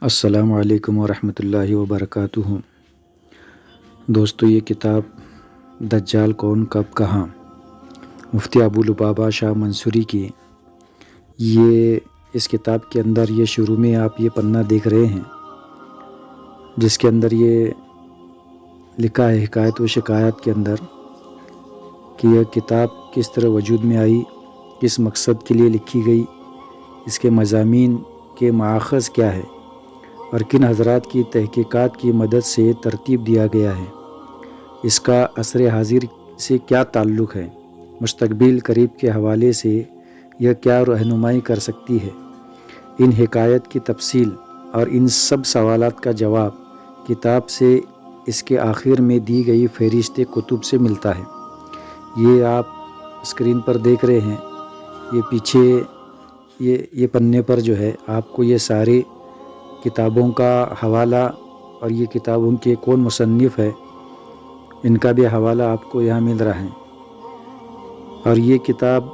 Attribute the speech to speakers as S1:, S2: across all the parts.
S1: السلام علیکم ورحمۃ اللہ وبرکاتہ۔ دوستو، یہ کتاب دجال کون کب کہاں، مفتی ابو لبابہ شاہ منصوری کی، یہ اس کتاب کے اندر یہ شروع میں آپ یہ پنہ دیکھ رہے ہیں جس کے اندر یہ لکھا ہے حکایت و شکایات کے اندر کہ یہ کتاب کس طرح وجود میں آئی، کس مقصد کے لیے لکھی گئی، اس کے مضامین کے ماخذ کیا ہے اور کن حضرات کی تحقیقات کی مدد سے ترتیب دیا گیا ہے، اس کا عصر حاضر سے کیا تعلق ہے، مستقبل قریب کے حوالے سے یہ کیا رہنمائی کر سکتی ہے۔ ان حکایت کی تفصیل اور ان سب سوالات کا جواب کتاب سے اس کے آخر میں دی گئی فہرست کتب سے ملتا ہے۔ یہ آپ اسکرین پر دیکھ رہے ہیں، یہ پیچھے یہ پنے پر جو ہے آپ کو یہ سارے کتابوں کا حوالہ اور یہ کتابوں کے کون مصنف ہے ان کا بھی حوالہ آپ کو یہاں مل رہا ہے۔ اور یہ کتاب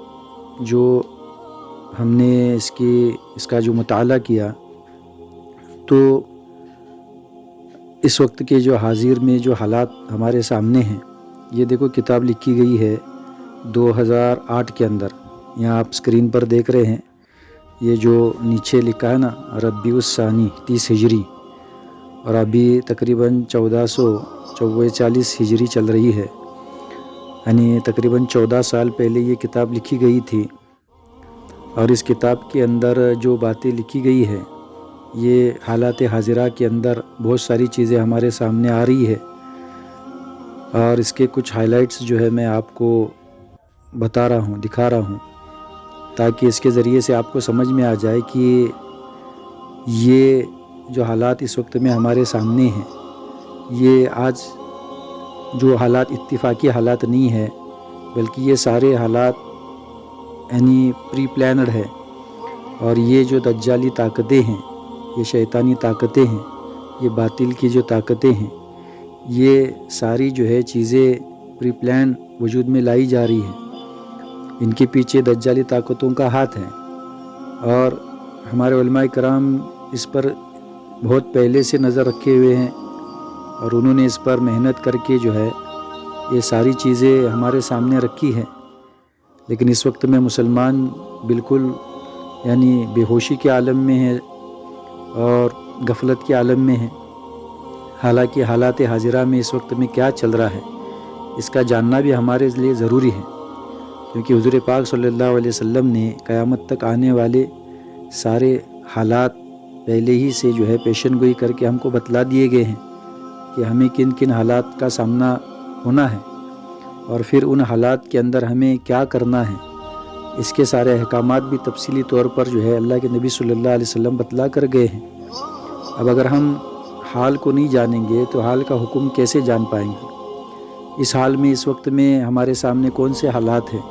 S1: جو ہم نے اس کا جو مطالعہ کیا تو اس وقت کے جو حاضر میں جو حالات ہمارے سامنے ہیں، یہ دیکھو کتاب لکھی گئی ہے 2008 کے اندر، یہاں آپ اسکرین پر دیکھ رہے ہیں، یہ جو نیچے لکھا ہے نا ربیع الثانی 30 ہجری، اور ابھی تقریباً 1444 ہجری چل رہی ہے، یعنی تقریباً 14 سال پہلے یہ کتاب لکھی گئی تھی۔ اور اس کتاب کے اندر جو باتیں لکھی گئی ہے، یہ حالات حاضرہ کے اندر بہت ساری چیزیں ہمارے سامنے آ رہی ہے، اور اس کے کچھ ہائی لائٹس جو ہے میں آپ کو بتا رہا ہوں، دکھا رہا ہوں، تاکہ اس کے ذریعے سے آپ کو سمجھ میں آ جائے کہ یہ جو حالات اس وقت میں ہمارے سامنے ہیں، یہ آج جو حالات اتفاقی حالات نہیں ہے، بلکہ یہ سارے حالات یعنی پری پلانڈ ہے، اور یہ جو دجالی طاقتیں ہیں، یہ شیطانی طاقتیں ہیں، یہ باطل کی جو طاقتیں ہیں، یہ ساری جو ہے چیزیں پری پلان وجود میں لائی جا رہی ہیں، ان کے پیچھے دجالی طاقتوں کا ہاتھ ہے، اور ہمارے علماء کرام اس پر بہت پہلے سے نظر رکھے ہوئے ہیں، اور انہوں نے اس پر محنت کر کے جو ہے یہ ساری چیزیں ہمارے سامنے رکھی ہیں۔ لیکن اس وقت میں مسلمان بالکل یعنی بے ہوشی کے عالم میں ہے اور غفلت کے عالم میں ہے، حالانکہ حالات حاضرہ میں اس وقت میں کیا چل رہا ہے اس کا جاننا بھی ہمارے لیے ضروری ہے، کیونکہ حضور پاک صلی اللہ علیہ وسلم نے قیامت تک آنے والے سارے حالات پہلے ہی سے جو ہے پیشن گوئی کر کے ہم کو بتلا دیے گئے ہیں کہ ہمیں کن کن حالات کا سامنا ہونا ہے، اور پھر ان حالات کے اندر ہمیں کیا کرنا ہے، اس کے سارے احکامات بھی تفصیلی طور پر جو ہے اللہ کے نبی صلی اللہ علیہ وسلم بتلا کر گئے ہیں۔ اب اگر ہم حال کو نہیں جانیں گے تو حال کا حکم کیسے جان پائیں گے؟ اس حال میں اس وقت میں ہمارے سامنے کون سے حالات ہیں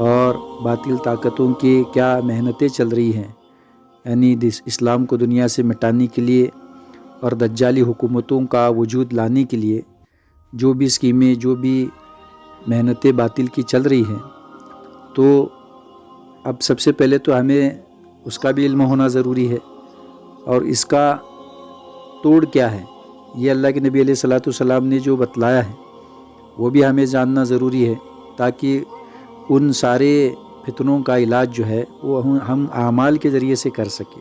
S1: اور باطل طاقتوں کی کیا محنتیں چل رہی ہیں، یعنی اسلام کو دنیا سے مٹانے کے لیے اور دجالی حکومتوں کا وجود لانے کے لیے جو بھی اسکیمیں، جو بھی محنتیں باطل کی چل رہی ہیں، تو اب سب سے پہلے تو ہمیں اس کا بھی علم ہونا ضروری ہے، اور اس کا توڑ کیا ہے، یہ اللہ کے نبی علیہ الصلوۃ والسلام نے جو بتلایا ہے وہ بھی ہمیں جاننا ضروری ہے، تاکہ ان سارے فتنوں کا علاج جو ہے وہ ہم اعمال کے ذریعے سے کر سکیں۔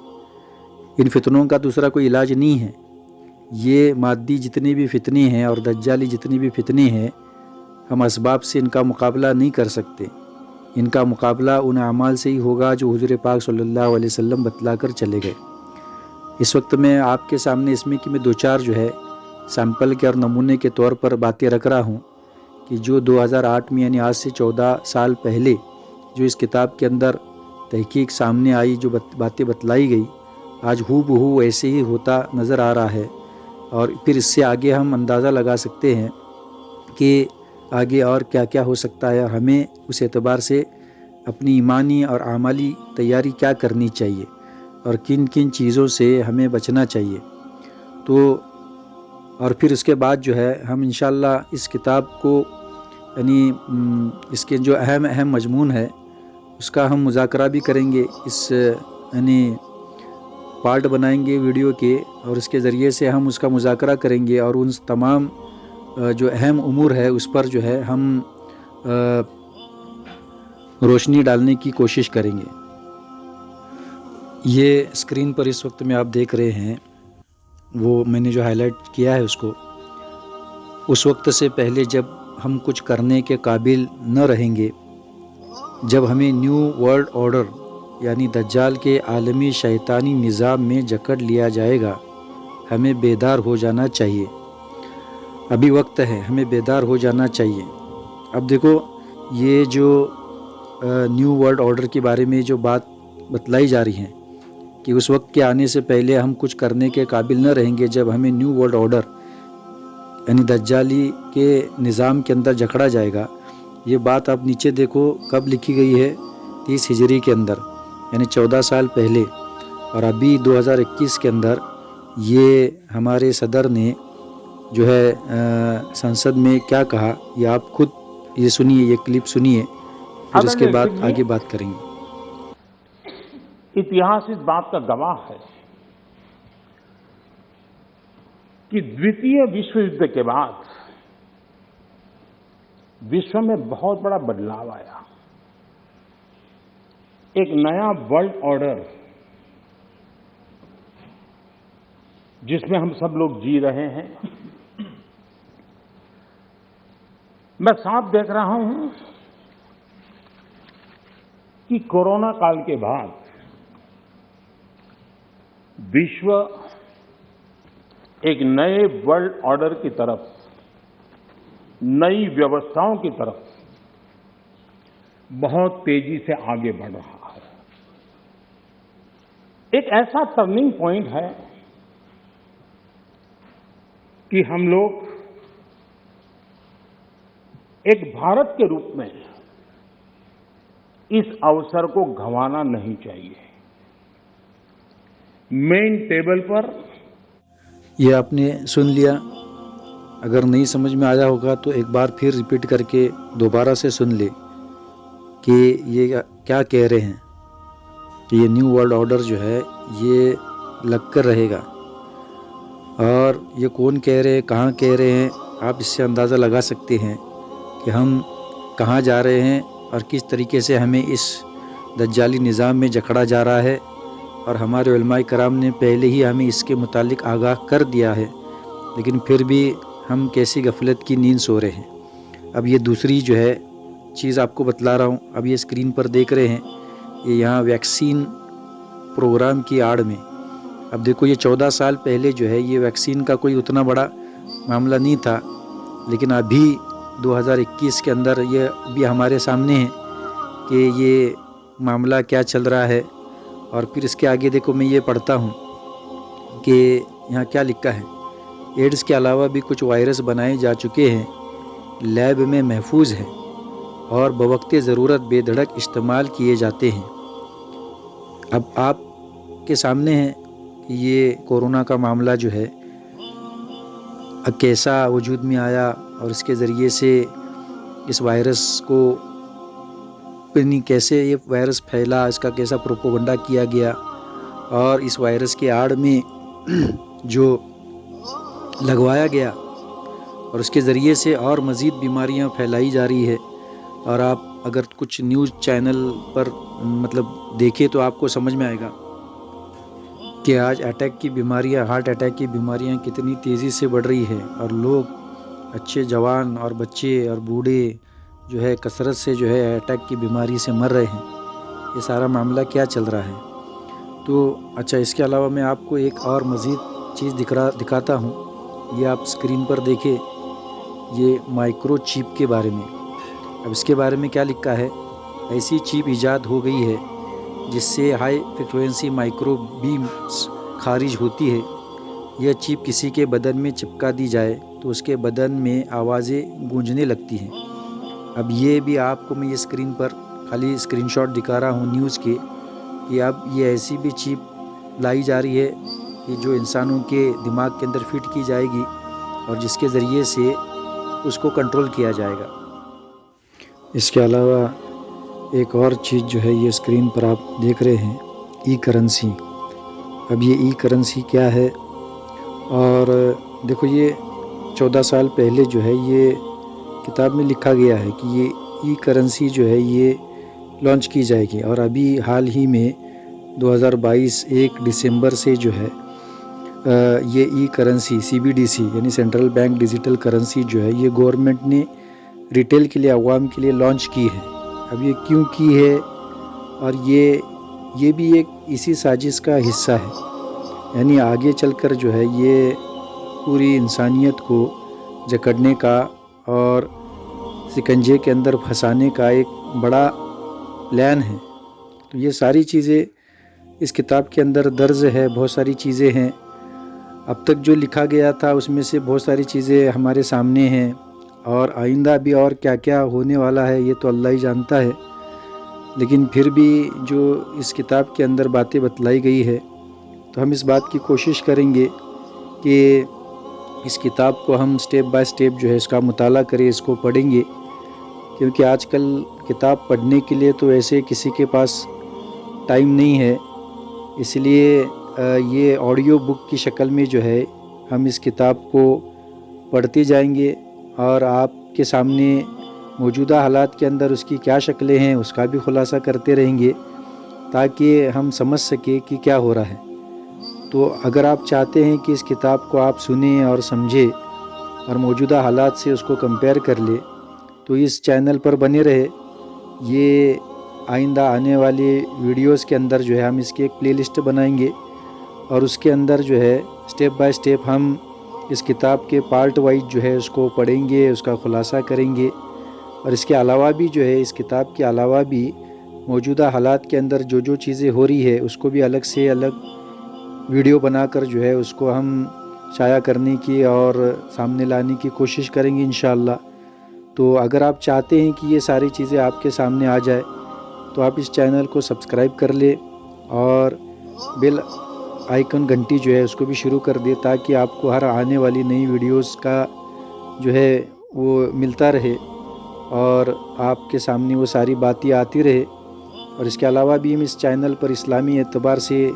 S1: ان فتنوں کا دوسرا کوئی علاج نہیں ہے، یہ مادی جتنی بھی فتنے ہیں اور دجالی جتنی بھی فتنے ہیں، ہم اسباب سے ان کا مقابلہ نہیں کر سکتے، ان کا مقابلہ ان اعمال سے ہی ہوگا جو حضور پاک صلی اللہ علیہ وسلم بتلا کر چلے گئے۔ اس وقت میں آپ کے سامنے اس میں کہ میں دو چار جو ہے سیمپل کے اور نمونے کے طور پر باتیں رکھ رہا ہوں کہ جو 2008 میں یعنی آج سے 14 سال پہلے جو اس کتاب کے اندر تحقیق سامنے آئی، جو باتیں بتلائی گئی، آج ہو بہو ایسے ہی ہوتا نظر آ رہا ہے، اور پھر اس سے آگے ہم اندازہ لگا سکتے ہیں کہ آگے اور کیا کیا ہو سکتا ہے، اور ہمیں اس اعتبار سے اپنی ایمانی اور اعمالی تیاری کیا کرنی چاہیے اور کن کن چیزوں سے ہمیں بچنا چاہیے۔ تو اور پھر اس کے بعد جو ہے ہم انشاءاللہ اس کتاب کو یعنی اس کے جو اہم مضمون ہے اس کا ہم مذاکرہ بھی کریں گے، اس یعنی پارٹ بنائیں گے ویڈیو کے، اور اس کے ذریعے سے ہم اس کا مذاکرہ کریں گے اور ان تمام جو اہم امور ہے اس پر جو ہے ہم روشنی ڈالنے کی کوشش کریں گے۔ یہ اسکرین پر اس وقت میں آپ دیکھ رہے ہیں، وہ میں نے جو ہائی لائٹ کیا ہے اس وقت سے پہلے جب ہم کچھ کرنے کے قابل نہ رہیں گے، جب ہمیں نیو ورلڈ آرڈر یعنی دجال کے عالمی شیطانی نظام میں جکڑ لیا جائے گا، ہمیں بیدار ہو جانا چاہیے۔ ابھی وقت ہے، ہمیں بیدار ہو جانا چاہیے۔ اب دیکھو، یہ جو نیو ورلڈ آرڈر کے بارے میں جو بات بتلائی جا رہی ہے کہ اس وقت کے آنے سے پہلے ہم کچھ کرنے کے قابل نہ رہیں گے جب ہمیں نیو ورلڈ آرڈر یعنی دجالی کے نظام کے اندر جکڑا جائے گا، یہ بات آپ نیچے دیکھو کب لکھی گئی ہے، 30 ہجری کے اندر، یعنی 14 سال پہلے۔ اور ابھی 2021 کے اندر یہ ہمارے صدر نے جو ہے سنسد میں کیا کہا، یہ آپ خود یہ سنیے، یہ کلپ سنیے، پھر اس کے بعد آگے بات کریں گے۔
S2: اتہاس اس بات کا گواہ ہے کہ دویتیہ وشو یدھ کے بعد وشو میں بہت بڑا بدلاؤ آیا، ایک نیا ورلڈ آرڈر جس میں ہم سب لوگ جی رہے ہیں۔ میں صاف دیکھ رہا ہوں کہ کورونا کال کے بعد وشو ایک نئے ورلڈ آرڈر کی طرف، نئی ویوستھاؤں کی طرف بہت تیزی سے آگے بڑھ رہا ہے۔ ایک ایسا ٹرننگ پوائنٹ ہے کہ ہم لوگ ایک بھارت کے روپ میں اس اوسر کو گنوانا نہیں چاہیے۔ مین ٹیبل پر
S1: یہ آپ نے سن لیا، اگر نہیں سمجھ میں آیا ہوگا تو ایک بار پھر ریپیٹ کر کے دوبارہ سے سن لے کہ یہ کیا کہہ رہے ہیں کہ یہ نیو ورلڈ آرڈر جو ہے یہ لگ کر رہے گا، اور یہ کون کہہ رہے ہیں، کہاں کہہ رہے ہیں، آپ اس سے اندازہ لگا سکتے ہیں کہ ہم کہاں جا رہے ہیں اور کس طریقے سے ہمیں اس دجالی نظام میں جکڑا جا رہا ہے۔ اور ہمارے علماء کرام نے پہلے ہی ہمیں اس کے متعلق آگاہ کر دیا ہے، لیکن پھر بھی ہم کیسی غفلت کی نیند سو رہے ہیں۔ اب یہ دوسری جو ہے چیز آپ کو بتلا رہا ہوں، اب یہ اسکرین پر دیکھ رہے ہیں، یہ یہاں ویکسین پروگرام کی آڑ میں، اب دیکھو یہ 14 سال پہلے جو ہے یہ ویکسین کا کوئی اتنا بڑا معاملہ نہیں تھا، لیکن ابھی 2021 کے اندر یہ بھی ہمارے سامنے ہے کہ یہ معاملہ کیا چل رہا ہے۔ اور پھر اس کے آگے دیکھو، میں یہ پڑھتا ہوں کہ یہاں کیا لکھا ہے، ایڈز کے علاوہ بھی کچھ وائرس بنائے جا چکے ہیں، لیب میں محفوظ ہیں اور بوقت ضرورت بے دھڑک استعمال کیے جاتے ہیں۔ اب آپ کے سامنے ہے کہ یہ کورونا کا معاملہ جو ہے کیسا وجود میں آیا، اور اس کے ذریعے سے اس وائرس کو کیسے یہ وائرس پھیلا، اس کا کیسا پروپیگنڈا کیا گیا، اور اس وائرس کے آڑ میں جو لگوایا گیا، اور اس کے ذریعے سے اور مزید بیماریاں پھیلائی جا رہی ہے۔ اور آپ اگر کچھ نیوز چینل پر دیکھیں تو آپ کو سمجھ میں آئے گا کہ آج اٹیک کی بیماریاں، ہارٹ اٹیک کی بیماریاں کتنی تیزی سے بڑھ رہی ہے، اور لوگ اچھے جوان اور بچے اور بوڑھے جو ہے کثرت سے جو ہے اٹیک کی بیماری سے مر رہے ہیں۔ یہ سارا معاملہ کیا چل رہا ہے؟ تو اچھا، اس کے علاوہ میں آپ کو ایک اور مزید چیز دکھاتا ہوں، یہ آپ اسکرین پر دیکھیں، یہ مائکرو چپ کے بارے میں۔ اب اس کے بارے میں کیا لکھا ہے، ایسی چپ ایجاد ہو گئی ہے جس سے ہائی فریکوینسی مائکرو بیمز خارج ہوتی ہے۔ یہ چپ کسی کے بدن میں چپکا دی جائے تو اس کے بدن میں آوازیں گونجنے لگتی ہیں۔ اب یہ بھی آپ کو میں یہ اسکرین پر خالی اسکرین شاٹ دکھا رہا ہوں نیوز کے، کہ اب یہ ایسی بھی چپ لائی جا رہی ہے کہ جو انسانوں کے دماغ کے اندر فٹ کی جائے گی، اور جس کے ذریعے سے اس کو کنٹرول کیا جائے گا۔ اس کے علاوہ ایک اور چیز جو ہے یہ اسکرین پر آپ دیکھ رہے ہیں، ای کرنسی۔ اب یہ ای کرنسی کیا ہے، اور دیکھو یہ 14 سال پہلے جو ہے یہ کتاب میں لکھا گیا ہے کہ یہ ای کرنسی جو ہے یہ لانچ کی جائے گی، اور ابھی حال ہی میں 2022 1 دسمبر سے جو ہے یہ ای کرنسی CBDC یعنی سینٹرل بینک ڈیجیٹل کرنسی جو ہے یہ گورنمنٹ نے ریٹیل کے لیے، عوام کے لیے لانچ کی ہے۔ اب یہ کیوں کی ہے، اور یہ بھی ایک اسی سازش کا حصہ ہے، یعنی آگے چل کر جو ہے یہ پوری انسانیت کو جکڑنے کا اور شکنجے کے اندر پھنسانے کا ایک بڑا پلان ہے۔ تو یہ ساری چیزیں اس کتاب کے اندر درج ہے، بہت ساری چیزیں ہیں۔ اب تک جو لکھا گیا تھا اس میں سے بہت ساری چیزیں ہمارے سامنے ہیں، اور آئندہ بھی اور کیا کیا ہونے والا ہے یہ تو اللہ ہی جانتا ہے، لیکن پھر بھی جو اس کتاب کے اندر باتیں بتلائی گئی ہے تو ہم اس بات کی کوشش کریں گے کہ اس کتاب کو ہم سٹیپ بائی سٹیپ جو ہے اس کا مطالعہ کریں، اس کو پڑھیں گے، کیونکہ آج کل کتاب پڑھنے کے لیے تو ایسے کسی کے پاس ٹائم نہیں ہے، اس لیے یہ آڈیو بک کی شکل میں جو ہے ہم اس کتاب کو پڑھتے جائیں گے، اور آپ کے سامنے موجودہ حالات کے اندر اس کی کیا شکلیں ہیں اس کا بھی خلاصہ کرتے رہیں گے، تاکہ ہم سمجھ سکیں کہ کیا ہو رہا ہے۔ تو اگر آپ چاہتے ہیں کہ اس کتاب کو آپ سنیں اور سمجھیں اور موجودہ حالات سے اس کو کمپیئر کر لیں، تو اس چینل پر بنے رہے۔ یہ آئندہ آنے والے ویڈیوز کے اندر جو ہے ہم اس کی ایک پلے لسٹ بنائیں گے، اور اس کے اندر جو ہے سٹیپ بائی سٹیپ ہم اس کتاب کے پارٹ وائز جو ہے اس کو پڑھیں گے، اس کا خلاصہ کریں گے، اور اس کے علاوہ بھی جو ہے اس کتاب کے علاوہ بھی موجودہ حالات کے اندر جو جو چیزیں ہو رہی ہے اس کو بھی الگ سے الگ ویڈیو بنا کر جو ہے اس کو ہم شائع کرنے کی اور سامنے لانے کی کوشش کریں گے انشاءاللہ۔ تو اگر آپ چاہتے ہیں کہ یہ ساری چیزیں آپ کے سامنے آ جائے تو آپ اس چینل کو سبسکرائب کر لیں، اور بیل آئیکن گھنٹی جو ہے اس کو بھی شروع کر دیں، تاکہ آپ کو ہر آنے والی نئی ویڈیوز کا جو ہے وہ ملتا رہے، اور آپ کے سامنے وہ ساری باتیں آتی رہے۔ اور اس کے علاوہ بھی ہم اس چینل پر اسلامی اعتبار سے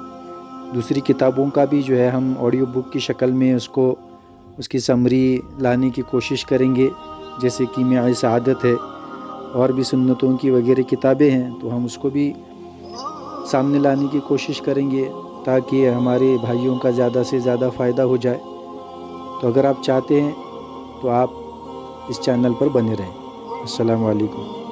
S1: دوسری کتابوں کا بھی جو ہے ہم آڈیو بک کی شکل میں اس کی سمری لانے کی کوشش کریں گے، جیسے کہ کیمیائے سعادت ہے، اور بھی سنتوں کی وغیرہ کتابیں ہیں، تو ہم اس کو بھی سامنے لانے کی کوشش کریں گے تاکہ ہمارے بھائیوں کا زیادہ سے زیادہ فائدہ ہو جائے۔ تو اگر آپ چاہتے ہیں تو آپ اس چینل پر بنے رہیں۔ السلام علیکم۔